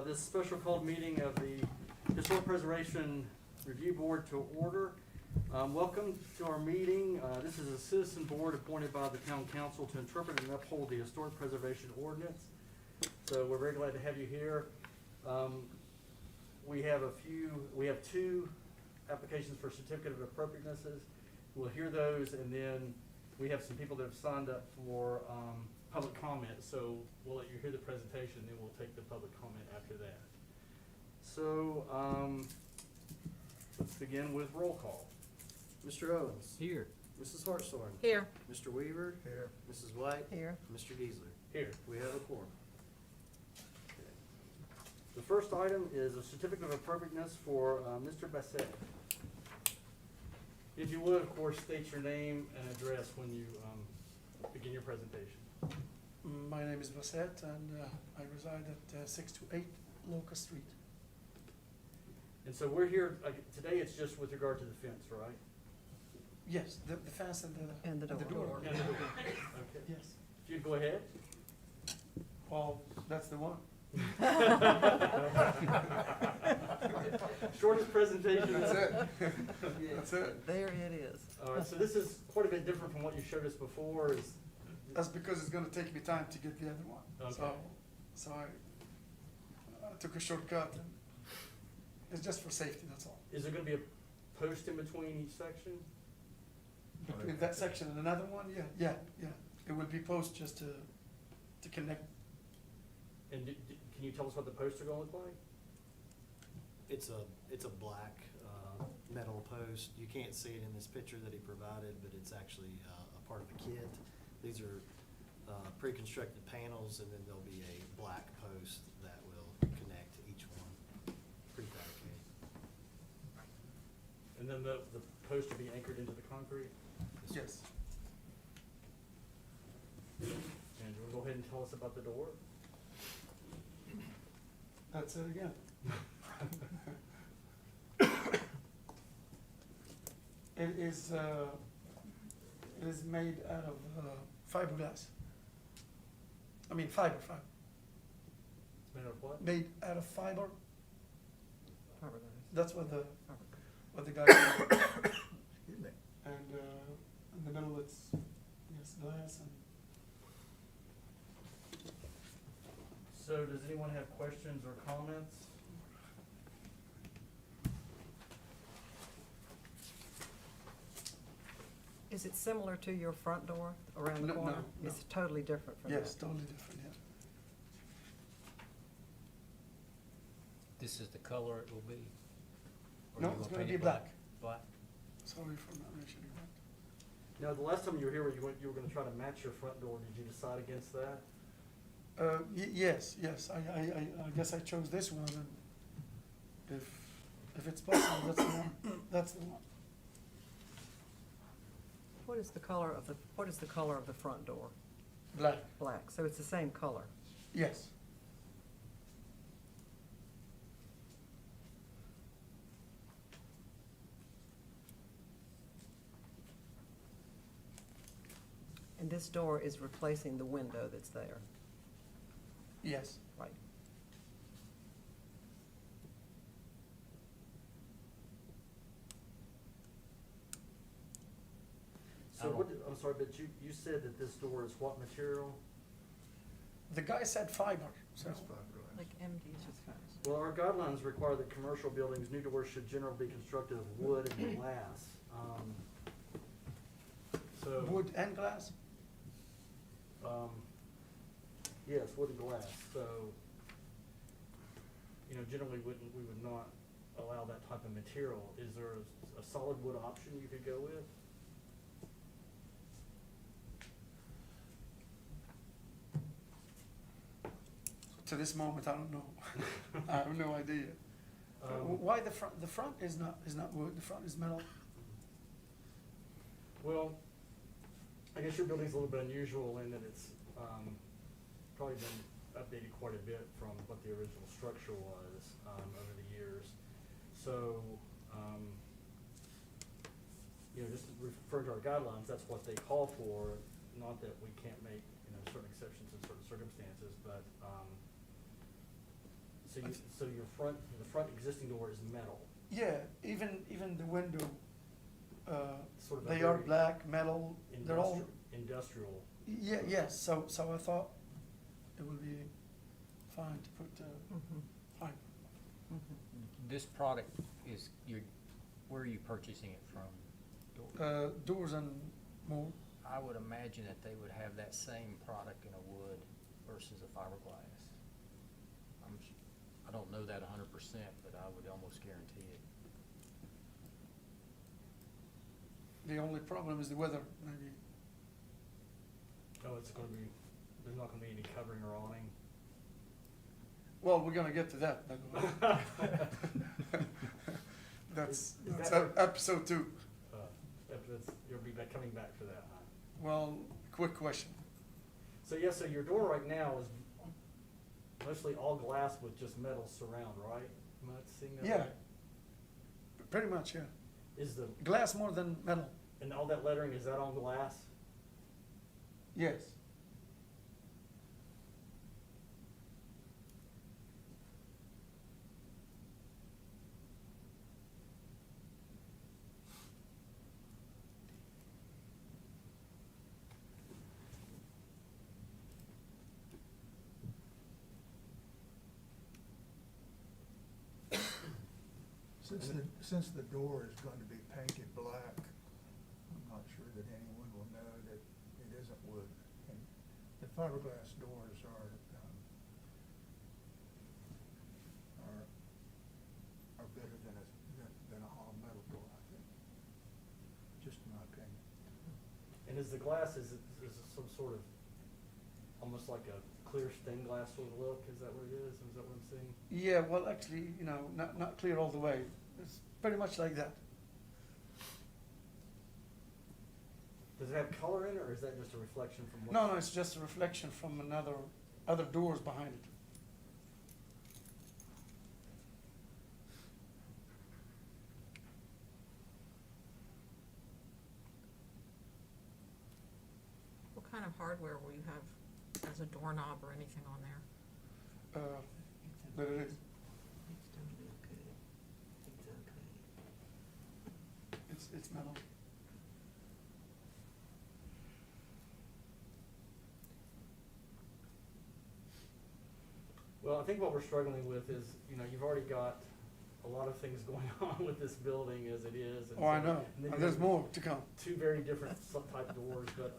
this special called meeting of the Historic Preservation Review Board to order. Welcome to our meeting. This is a citizen board appointed by the town council to interpret and uphold the historic preservation ordinance. So we're very glad to have you here. We have two applications for certificate of appropriatenesses. We'll hear those, and then we have some people that have signed up for public comment. So we'll let you hear the presentation, and then we'll take the public comment after that. So let's begin with roll call. Mr. Owens. Here. Mrs. Hartshorn. Here. Mr. Weaver. Here. Mrs. White. Here. Mr. Geisler. Here. We have a quorum. The first item is a certificate of appropriateness for Mr. Bassett. If you would, of course, state your name and address when you begin your presentation. My name is Bassett, and I reside at 628 Locust Street. And so we're here, today it's just with regard to the fence, right? Yes, the fence and the door. And the door. Okay. Yes. If you'd go ahead. Well, that's the one. Shortest presentation. That's it. That's it. There it is. All right, so this is quite a bit different from what you showed us before. That's because it's going to take me time to get the other one. Okay. So I took a shortcut. And it's just for safety. That's all. Is there going to be a post in between each section? Between that section and another one, yeah. It will be post just to connect. And can you tell us what the posts are going to look like? It's a black metal post. You can't see it in this picture that he provided, but it's actually a part of the kit. These are pre-constructed panels, and then there'll be a black post that will connect each one, prefabricated. And then the post will be anchored into the concrete? Yes. And you'll go ahead and tell us about the door? That's it again. It is made out of fiberglass. I mean fiber. It's made out of what? Made out of fiber. Fiberglass. That's what the Fiberglass. guy said. Excuse me. And in the middle it's glass and. So does anyone have questions or comments? Is it similar to your front door around the No, corner? no. It's totally different from that? Yes, totally different, yeah. This is the color it will be? Or No, you it's gonna gonna paint be it black. Black? Sorry for not mentioning that. Now, the last time you were here, you were going to try to match your front door. Did you decide against that? Yes. I guess I chose this one, and if it's possible, that's the one. That's the one. What is the color of the front door? Black. Black, so it's the same color. Yes. And this door is replacing the window that's there, Yes. right? So I'm sorry, but you said that this door is what material? The guy said fiber. So Like MD's is fine. Well, our guidelines require that commercial buildings, new doors should generally be constructed of wood and glass. So wood and glass. Yes, wood and glass. So, generally we would not allow that type of material. Is there a solid wood option you could go with? To this moment, I don't know. I have no idea. Why the front? The front is not wood. The front is metal. Well, I guess your building's a little bit unusual in that it's probably been updated quite a bit from what the original structure was over the years. So, just referring to our guidelines, that's what they call for. Not that we can't make certain exceptions in certain circumstances, but So the front existing door is metal, Yeah, even the window, sort of a they are very black, metal, they're all, industrial. yeah, yes, so I thought it would be fine to put, Mhm, fine. mhm. This product is, where are you purchasing it from? Doors and more, I would imagine that they would have that same product in a wood versus a fiberglass. I don't know that 100%, but I would almost guarantee it. the only problem is the weather, maybe. Oh, it's gonna be, there's not gonna be any covering or awning? Well, we're gonna get to that, by the way. That's Is that- episode 2. You'll be coming back for that, huh? Well, quick question. So yeah, so your door right now is mostly all glass with just metal surround, right? Am I seeing that Yeah. right? Pretty much, yeah. Is the, Glass more than metal, and all that lettering, is that on glass? yes. Since the door is going to be painted black, I'm not sure that anyone will know that it isn't wood. And the fiberglass doors are better than a hollow metal door, I think. Just in my opinion. And is the glass, is it some sort of, almost like a clear stained glass sort of look? Is that what it is? Is that what I'm seeing? Yeah, well, actually, not clear all the way. It's pretty much like that. Does it have color in it, or is that just a reflection from what? No, it's just a reflection from other doors behind it. What kind of hardware will you have as a doorknob or anything on there? But it is. It's metal. Well, I think what we're struggling with is, you've already got a lot of things going on with this building as it is. And Oh, I so- know, and then and you there's have more to come. Two very different type doors, but,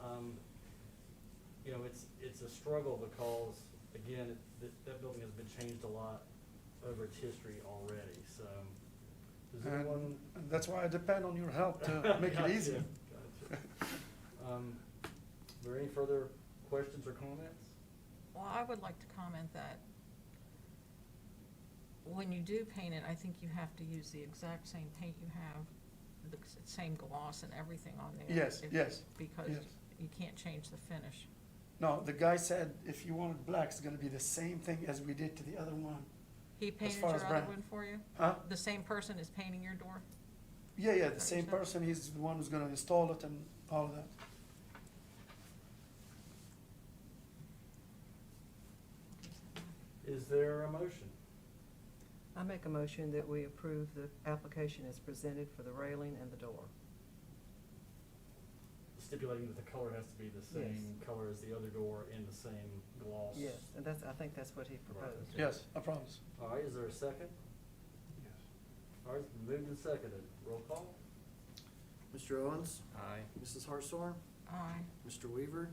it's a struggle because, again, that building has been changed a lot over its history already, so. Does anyone? And that's why I depend on your help to make it Gotcha, easier. gotcha. Are there any further questions or comments? Well, I would like to comment that when you do paint it, I think you have to use the exact same paint you have, the same gloss and everything on there. Yes, if- yes, Because yes. you can't change the finish. No, the guy said if you wanted black, it's gonna be the same thing as we did to the other one. He painted far your as other brand. one for you? Huh? The same person is painting your door? Yeah, the what same you said? person, he's the one who's gonna install it and all of that. Is there a motion? I make a motion that we approve the application as presented for the railing and the door. Stipulating that the color has to be the same color as the other door and the same gloss? Yes, and I think that's what he proposed. okay. Yes, I promise. All right, is there a second? Yes. All right, it's been moved and seconded. Roll call? Mr. Owens, Aye. Mrs. Hartshorn, Aye. Mr. Weaver,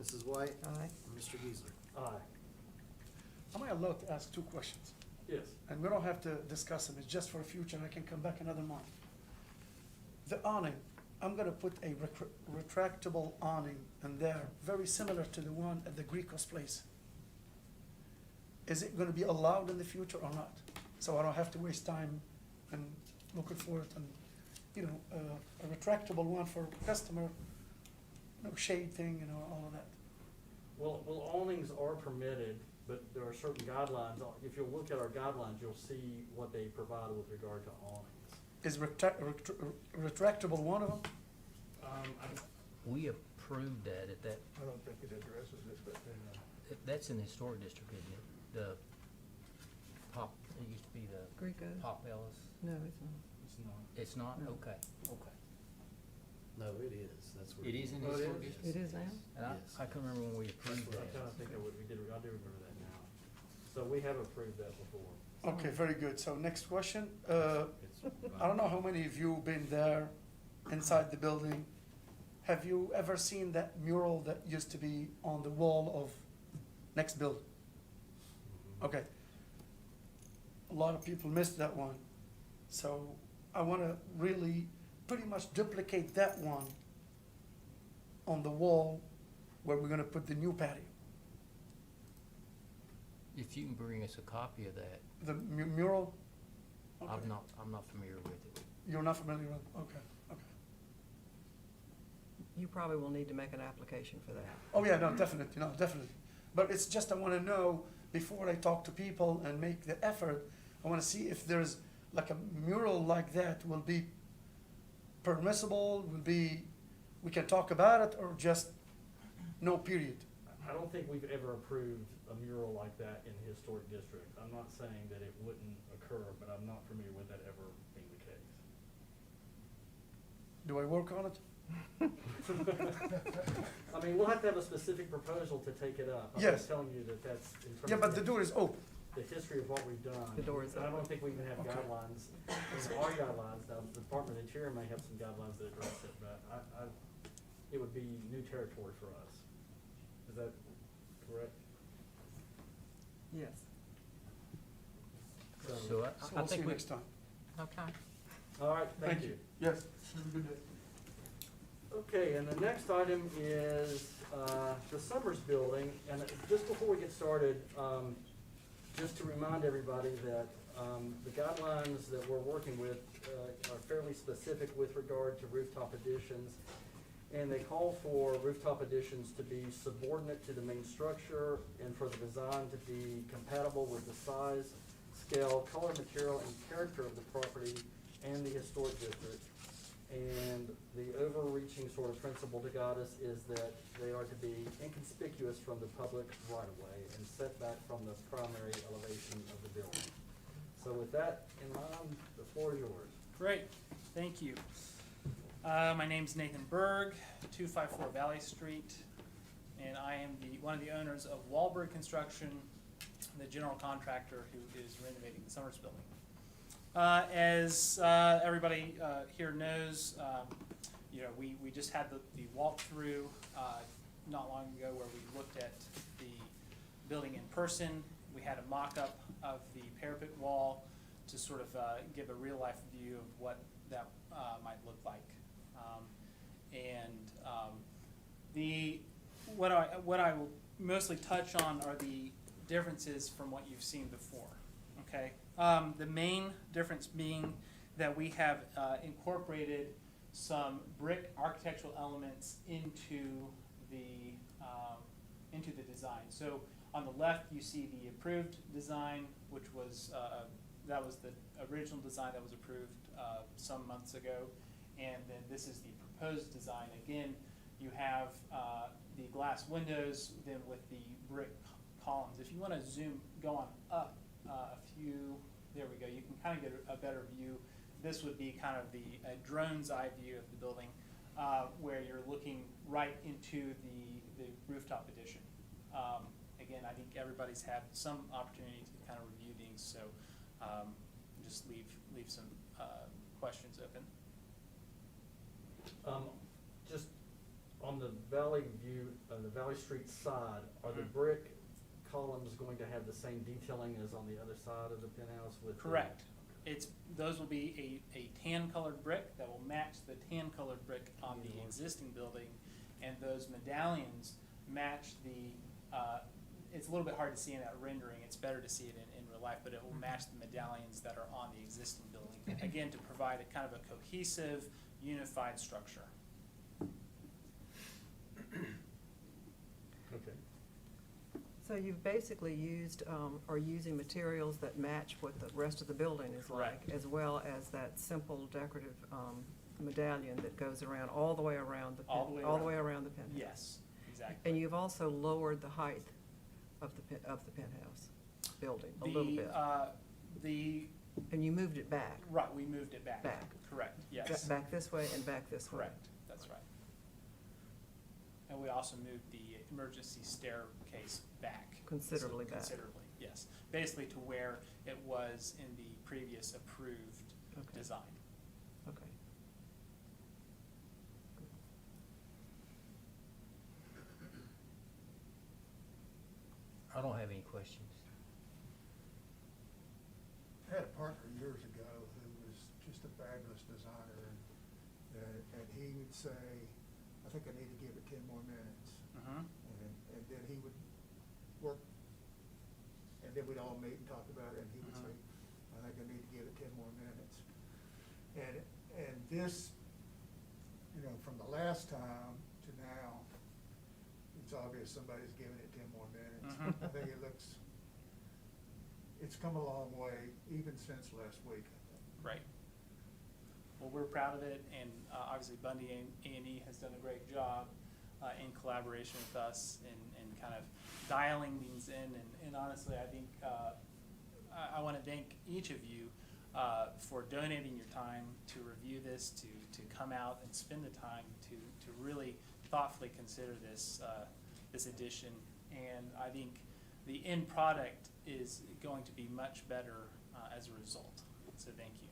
Mrs. White, Aye. and Mr. Geisler. Aye. Am I allowed to ask 2 questions? Yes. And we don't have to discuss them, it's just for the future, and I can come back another month. The awning, I'm gonna put a retractable awning in there, very similar to the one at the Gricos place. Is it gonna be allowed in the future or not? So I don't have to waste time and looking for it, and, a retractable one for customer, no shade thing, all of that. Well, awnings are permitted, but there are certain guidelines. If you'll look at our guidelines, you'll see what they provide with regard to awnings. Is retractable one of them? We approved that at that, I don't think it addresses it, but that's in the historic district, isn't it? Greco? Potbello's? No, it's not. It's not. It's not? No. Okay, okay. No, it is, that's where. It is in Oh, it historic is? district? It is now? And Yes. I can remember when we That's approved what I'm that. trying to think of what we did, I do remember that now. So we have approved that before. Okay, very good. So next question. It's I don't know how many of you been there inside the building. Have you ever seen that mural that used to be on the wall of next building? Okay. A lot of people missed that one. So I want to really pretty much duplicate that one on the wall where we're going to put the new patio. If you can bring us a copy of that, The mural? Okay. I'm not familiar with it. You're not familiar with, okay, okay. You probably will need to make an application for that. Oh, yeah, no, definitely, no, definitely. But it's just I want to know, before I talk to people and make the effort, I want to see if there's, like a mural like that will be permissible, will be, we can talk about it, or just no period? I don't think we've ever approved a mural like that in the historic district. I'm not saying that it wouldn't occur, but I'm not familiar with that ever being the case. Do I work on it? I mean, we'll have to have a specific proposal to take it up. I'm Yes. just telling you that that's in terms Yeah, but the of door is open. the history of what we've done. The door is And I don't open. think we even have Okay. guidelines, our guidelines, now, the Department of the Interior may have some guidelines that address it, but it would be new territory for us. Is that correct? Yes. So So I we'll see think you we, next time. Okay. All right, thank you. Yes, have a good day. Okay, and the next item is the Summers Building. And just before we get started, just to remind everybody that the guidelines that we're working with are fairly specific with regard to rooftop additions. And they call for rooftop additions to be subordinate to the main structure and for the design to be compatible with the size, scale, color, material, and character of the property and the historic district. And the overreaching sort of principle to guide us is that they are to be inconspicuous from the public right-of-way and set back from the primary elevation of the building. So with that in mind, the floor is yours. Great, thank you. My name's Nathan Berg, 254 Valley Street, and I am one of the owners of Wahlberg Construction, the general contractor who is renovating the Summers Building. As everybody here knows, we just had the walkthrough not long ago where we looked at the building in person. We had a mock-up of the parapet wall to sort of give a real-life view of what that might look like. What I will mostly touch on are the differences from what you've seen before. Okay, the main difference being that we have incorporated some brick architectural elements into the design. So on the left, you see the approved design, which was that was the original design that was approved some months ago, and then this is the proposed design. Again, you have the glass windows, then with the brick columns. If you want to go on up a few, there we go. You can kind of get a better view. This would be kind of a drone's eye view of the building, where you're looking right into the rooftop addition. Again, I think everybody's had some opportunity to kind of review these, so just leave some questions open. Just on the Valley view, the Valley Street side, are the Mhm. brick columns going to have the same detailing as on the other side of the penthouse with? Correct. Those will be a tan-colored brick that will match the tan-colored brick on the existing building, and those medallions match the. It's a little bit hard to see in that rendering. It's better to see it in real life, but it will match the medallions that are on the existing building. Again, to provide a kind of a cohesive, unified structure. Okay. So you've basically used, or using materials that match what the rest of the building is like, Correct. as well as that simple decorative medallion that goes around, all the way around the All the way all the around. way around the penthouse. Yes, exactly. And you've also lowered the height of the penthouse building a little bit. And you moved it back? Right, we moved it back. Back. Correct, yes. Back this way and back this way? Correct, that's right. And we also moved the emergency staircase back. Considerably back. Considerably, yes. Basically to where it was in the previous approved Okay. design. Okay. I don't have any questions. I had a partner years ago who was just a fabulous designer, and he would say, I think I need to give it 10 more minutes. Mhm. And then he would work, and then we'd all meet and talk about it, and he would Mhm. say, I think I need to give it 10 more minutes. And this, you know, from the last time to now, it's obvious somebody's giving it 10 more minutes. Mhm. I think it's come a long way, even since last week, I think. Great. Well, we're proud of it, and obviously Bundy A&E has done a great job in collaboration with us and kind of dialing things in. And honestly, I think I want to thank each of you for donating your time to review this, to come out and spend the time to really thoughtfully consider this this addition. And I think the end product is going to be much better as a result. So thank you.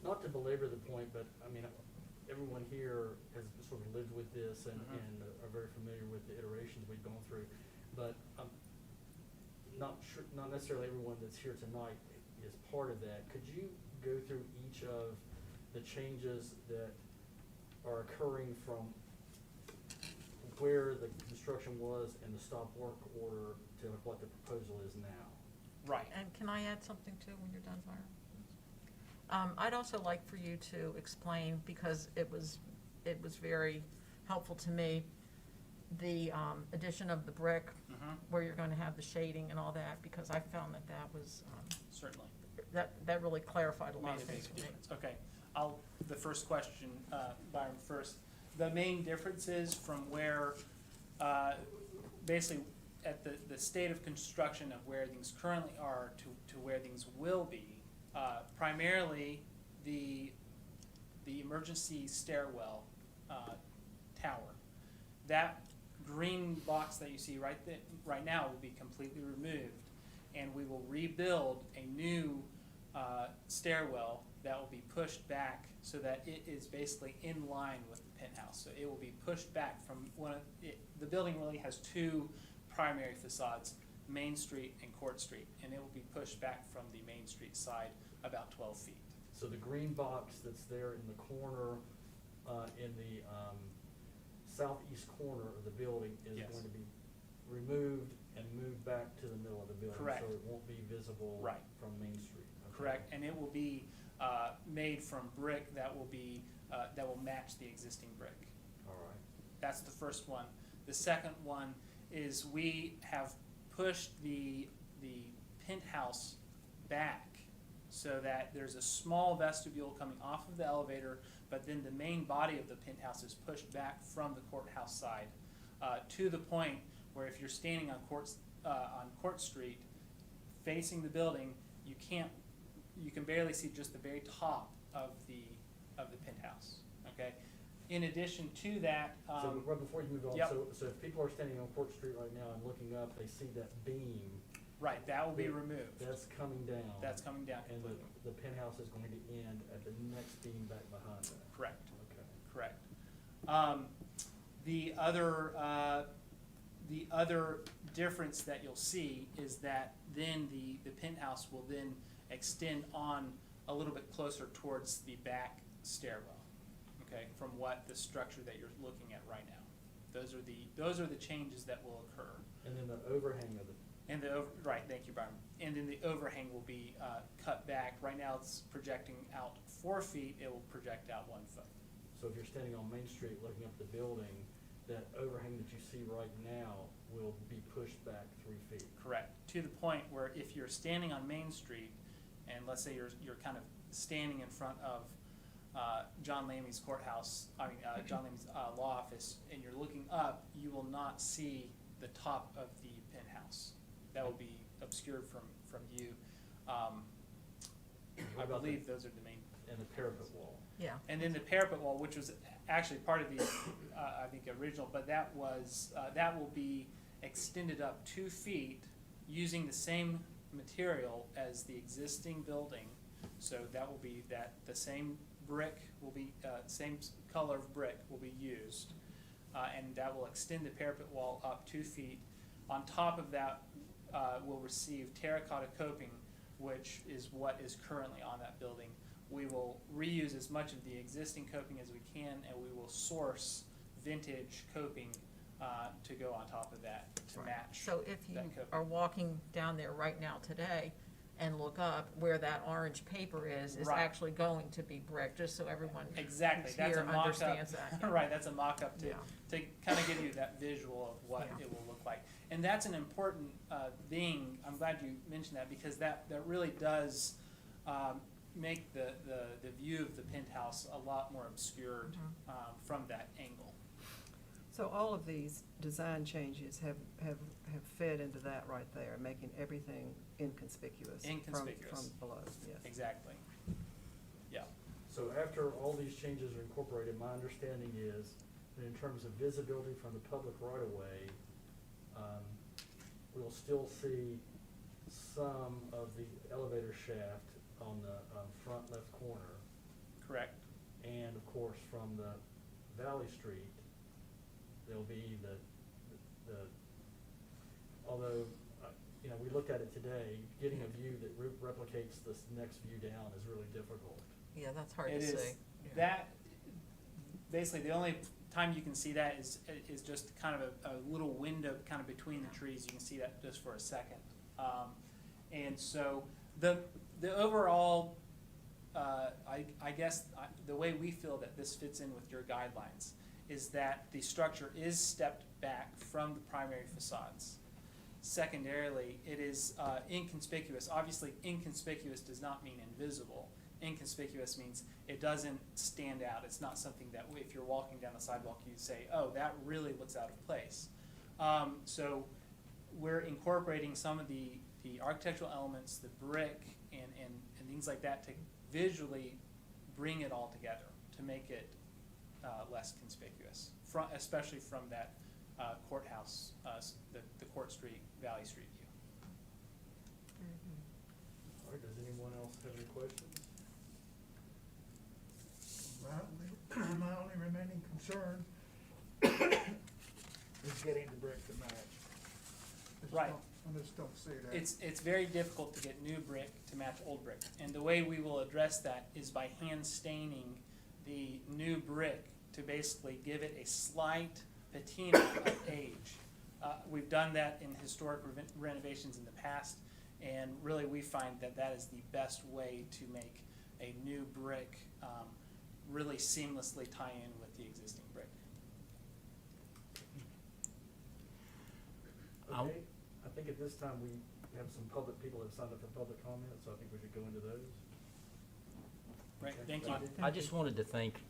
Not to belabor the point, but I mean, everyone here has sort of lived with this and, Mhm. and are very familiar with the iterations we've gone through. But not sure, not necessarily everyone that's here tonight is part of that. Could you go through each of the changes that are occurring from where the construction was and the stop work order to what the proposal is now? Right. And can I add something too when you're done, Byron? I'd also like for you to explain, because it was very helpful to me, the addition of the brick, Mhm. where you're gonna have the shading and all that, because I found that was, Certainly. that really clarified a lot Made of a things big for me. difference. Okay, the first question, Byron first. The main differences from where, basically at the state of construction of where things currently are to where things will be, primarily the emergency stairwell, tower. That green box that you see right now will be completely removed, and we will rebuild a new stairwell that will be pushed back so that it is basically in line with the penthouse. So it will be pushed back from the building really has two primary facades, Main Street and Court Street, and it will be pushed back from the Main Street side about 12 feet. So the green box that's there in the corner, in the southeast corner of the building is Yes. going to be removed and moved back to the middle of the building. Correct. So it won't be visible Right. from Main Street. Okay. Correct, and it will be made from brick that will match the existing brick. All right. That's the first one. The second one is we have pushed the penthouse back so that there's a small vestibule coming off of the elevator, but then the main body of the penthouse is pushed back from the courthouse side to the point where if you're standing on Court Street facing the building, you can barely see just the very top of the penthouse. Okay. In addition to that, So right before you move on, yep. so if people are standing on Court Street right now and looking up, they see that beam. right, that will be removed. That's coming down. That's coming down And completely. the penthouse is going to end at the next beam back behind that. Correct. Okay. Correct. The other difference that you'll see is that then the penthouse will then extend on a little bit closer towards the back stairwell, okay, from what the structure that you're looking at right now. Those are the changes that will occur. And then the overhang of the, And right, thank you, Byron. And then the overhang will be cut back. Right now it's projecting out 4 feet, it will project out 1 foot. so if you're standing on Main Street looking up the building, that overhang that you see right now will be pushed back 3 feet. Correct. To the point where if you're standing on Main Street, and let's say you're kind of standing in front of John Lamey's courthouse, John Lamey's law office, and you're looking up, you will not see the top of the penthouse. That will be obscured from you. about the- believe those are the main. And the parapet wall. Yeah. And then the parapet wall, which was actually part of the, I think, original, but that was, that will be extended up 2 feet using the same material as the existing building. So that will be the same brick will be, same color of brick will be used. And that will extend the parapet wall up 2 feet. On top of that, we'll receive terracotta coping, which is what is currently on that building. We will reuse as much of the existing coping as we can, and we will source vintage coping to go on top of that to match So if you that coping. are walking down there right now today and look up where that orange paper is Right. actually going to be brick, just so everyone Exactly, who's that's a here mock-up. understands that. yeah. Right, that's a mock-up Yeah. to kind of give you that visual of what Yeah. it will look like. And that's an important thing, I'm glad you mentioned that, because that really does make the view of the penthouse a lot more obscured from that angle. So all of these design changes have fed into that right there, making everything inconspicuous. Inconspicuous. From below, yes. Exactly. Yeah. So after all these changes are incorporated, my understanding is that in terms of visibility from the public right-of-way, we'll still see some of the elevator shaft on the front left corner. Correct. And of course, from the Valley Street, there'll be although, we looked at it today, getting a view that replicates this next view down is really difficult. Yeah, that's hard It to is. see. That, basically, the only time you can see that is just kind of a little window kind of between the trees. You can see that just for a second. And so the overall, I guess, the way we feel that this fits in with your guidelines is that the structure is stepped back from the primary facades. Secondarily, it is inconspicuous. Obviously, inconspicuous does not mean invisible. Inconspicuous means it doesn't stand out. It's not something that if you're walking down the sidewalk, you say, oh, that really looks out of place. So we're incorporating some of the architectural elements, the brick, and things like that to visually bring it all together, to make it less conspicuous, especially from that courthouse, the Court Street, Valley Street view. All right, does anyone else have any questions? My only remaining concern is getting the brick to match. Right. I just don't see that. It's very difficult to get new brick to match old brick. And the way we will address that is by hand staining the new brick to basically give it a slight patina of age. We've done that in historic renovations in the past, and really we find that that is the best way to make a new brick really seamlessly tie in with the existing brick. I'll- Okay, I think at this time we have some public people that have signed up for public comment, so I think we should go into those. Right, Okay, thank you. I just wanted to thank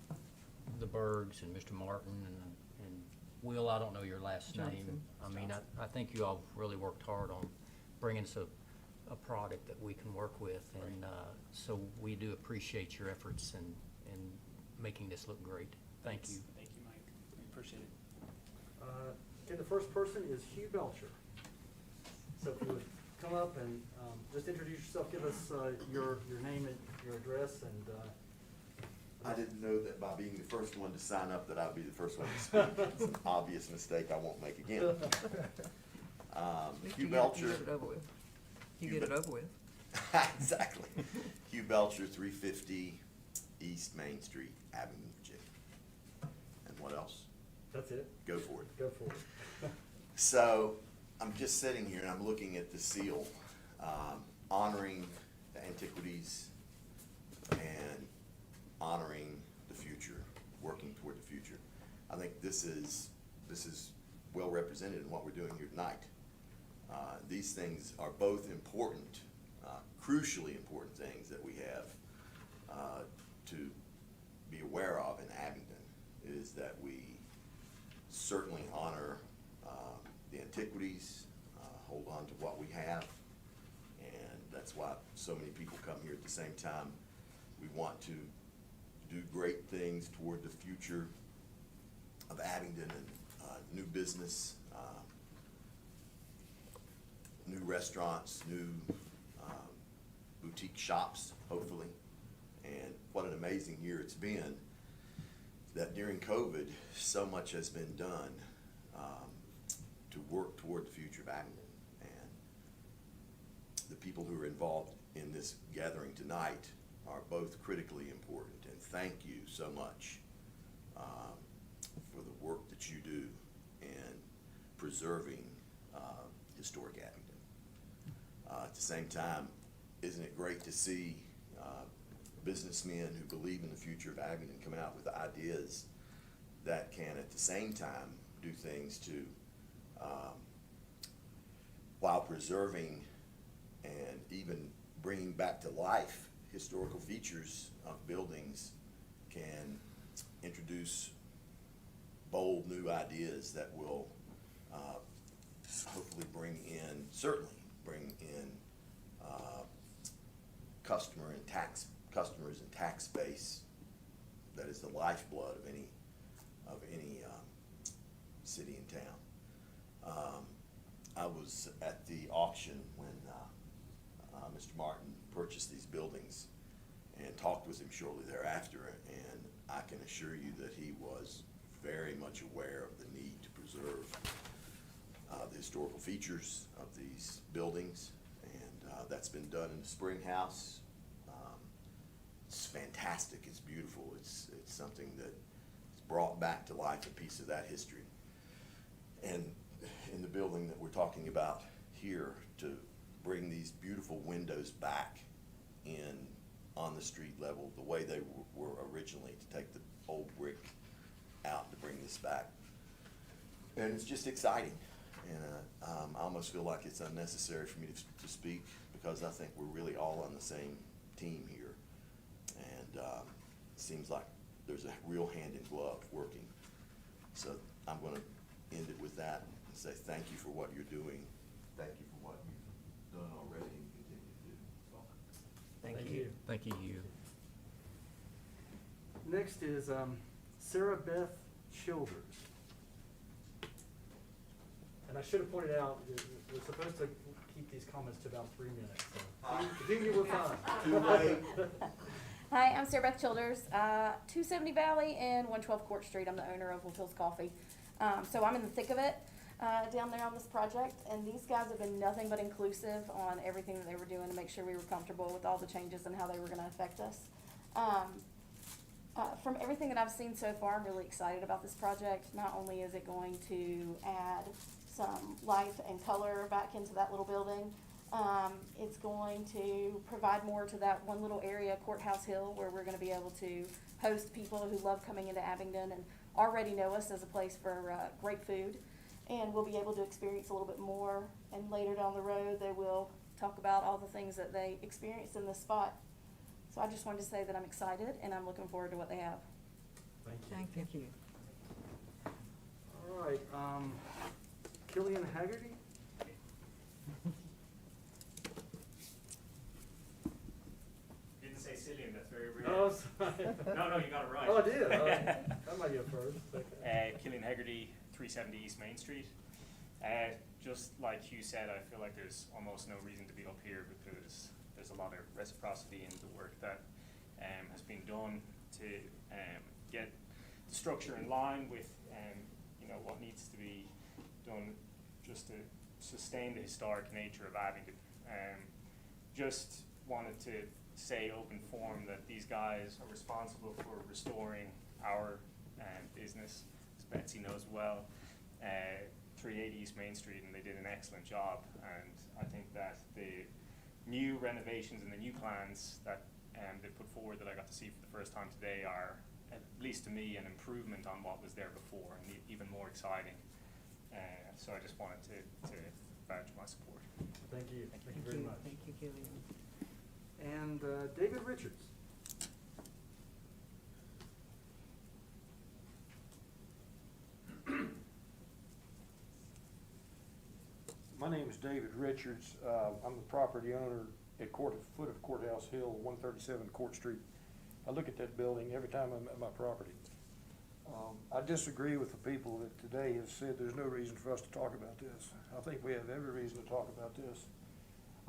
the Bergs and Mr. Martin and Will, I don't know your last name. Johnson. I mean, I think you all really worked hard on bringing us a product that we can work with. And so we do appreciate your efforts in making this look great. Thank you. Thank you, Mike. We appreciate it. Okay, the first person is Hugh Belcher. So if you would come up and just introduce yourself, give us your name and your address, and I didn't know that by being the first one to sign up that I'd be the first one to speak. It's an obvious mistake I won't make again. At least Hugh you Belcher. get it over with. You Hugh get it Be- over with. Exactly. Hugh Belcher, 350 East Main Street, Avenue J. And what else? that's it. Go for it. Go for it. So, I'm just sitting here and I'm looking at the seal, honoring the antiquities and honoring the future, working toward the future. I think this is well represented in what we're doing here tonight. These things are both important, crucially important things that we have to be aware of in Abingdon, is that we certainly honor the antiquities, hold on to what we have, and that's why so many people come here at the same time We want to do great things toward the future of Abingdon and new business, new restaurants, new boutique shops, hopefully. And what an amazing year it's been, that during COVID, so much has been done to work toward the future of Abingdon. And the people who are involved in this gathering tonight are both critically important. And thank you so much for the work that you do in preserving historic Abingdon. At the same time, isn't it great to see businessmen who believe in the future of Abingdon coming out with ideas that can at the same time do things to, while preserving and even bringing back to life historical features of buildings, can introduce bold new ideas that will hopefully certainly bring in customers and tax base that is the lifeblood of any city and town. I was at the auction when Mr. Martin purchased these buildings and talked with him shortly thereafter, and I can assure you that he was very much aware of the need to preserve the historical features of these buildings, and that's been done in the Spring House. It's fantastic, it's beautiful, it's something that brought back to life a piece of that history. And in the building that we're talking about here, to bring these beautiful windows back in on the street level, the way they were originally, to take the old brick out to bring this back. And it's just exciting. And I almost feel like it's unnecessary for me to speak, because I think we're really all on the same team here. And it seems like there's a real hand in glove working. So I'm going to end it with that and say thank you for what you're doing. Thank you for what you've done already and continue to do. Thank you. Thank you. Next is Sarah Beth Childers. And I should have pointed out, we're supposed to keep these comments to about 3 minutes, so if you were fine. Too late. Hi, I'm Sarah Beth Childers, 270 Valley and 112 Court Street. I'm the owner of Wolf Hills Coffee. So I'm in the thick of it down there on this project, and these guys have been nothing but inclusive on everything that they were doing to make sure we were comfortable with all the changes and how they were going to affect us. From everything that I've seen so far, I'm really excited about this project. Not only is it going to add some life and color back into that little building, it's going to provide more to that one little area, Courthouse Hill, where we're going to be able to host people who love coming into Abingdon and already know us as a place for great food. And we'll be able to experience a little bit more, and later down the road they will talk about all the things that they experienced in this spot. So I just wanted to say that I'm excited and I'm looking forward to what they have. Thank you. Thank you. All right, Killian Haggerty? Didn't say Cillian, that's very rare. Oh, sorry. No, you got it right. Oh, I did. That might be a first. Okay. Killian Haggerty, 370 East Main Street. Just like Hugh said, I feel like there's almost no reason to be up here, because there's a lot of reciprocity in the work that has been done to get the structure in line with what needs to be done just to sustain the historic nature of Abingdon. Just wanted to say open forum that these guys are responsible for restoring our business, as Betsy knows well, 380 East Main Street, and they did an excellent job. And I think that the new renovations and the new plans that they put forward that I got to see for the first time today are, at least to me, an improvement on what was there before, and even more exciting. So I just wanted to vouch my support. Thank you. Thank you very much. Thank you, Killian. And David Richards. My name is David Richards. I'm the property owner at foot of Courthouse Hill, 137 Court Street. I look at that building every time I'm at my property. I disagree with the people that today have said there's no reason for us to talk about this. I think we have every reason to talk about this.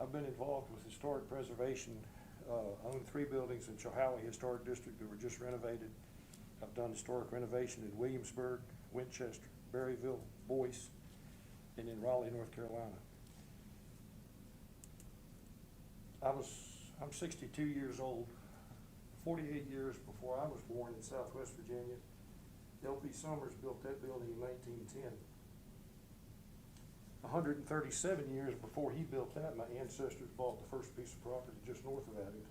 I've been involved with historic preservation, I own 3 buildings in Chilhowie Historic District that were just renovated. I've done historic renovation in Williamsburg, Winchester, Berryville, Boyce, and in Raleigh, North Carolina. I'm 62 years old. 48 years before I was born in Southwest Virginia, L.P. Summers built that building in 1910. 137 years before he built that, my ancestors bought the first piece of property just north of Addington.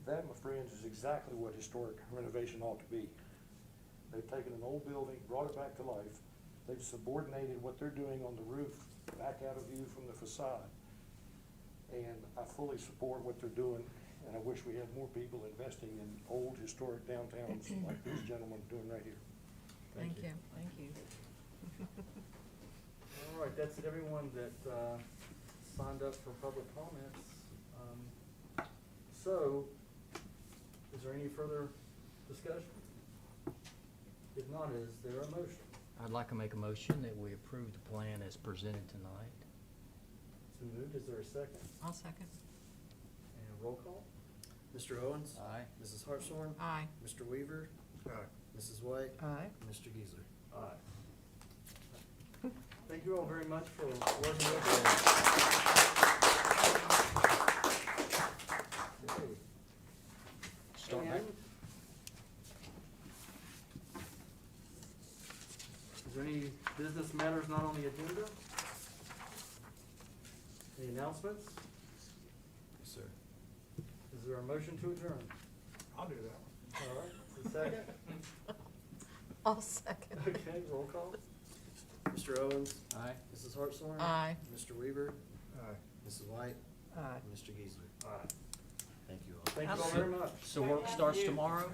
That, my friends, is exactly what historic renovation ought to be. They've taken an old building, brought it back to life. They've subordinated what they're doing on the roof back out of view from the facade. And I fully support what they're doing, and I wish we had more people investing in old historic downtowns like this gentleman doing right here. Thank you. Thank you. All right, that's everyone that signed up for public comments. So, is there any further discussion? If not, is there a motion? I'd like to make a motion that we approve the plan as presented tonight. So moved, is there a second? I'll second. And roll call? Mr. Owens? Aye. Mrs. Hartshorn? Aye. Mr. Weaver? Aye. Mrs. White? Aye. Mr. Geisler? Aye. Thank you all very much for working with us. Okay. Start And back. is there any business matters not on the agenda? Any announcements? Yes, sir. Is there a motion to adjourn? I'll do that one. All right, is there a second? I'll second. Okay, roll call? Mr. Owens? Aye. Mrs. Hartshorn? Aye. Mr. Weaver? Aye. Mrs. White? Aye. Mr. Geisler? Aye. Thank you all. Thank you all very much. So work starts tomorrow?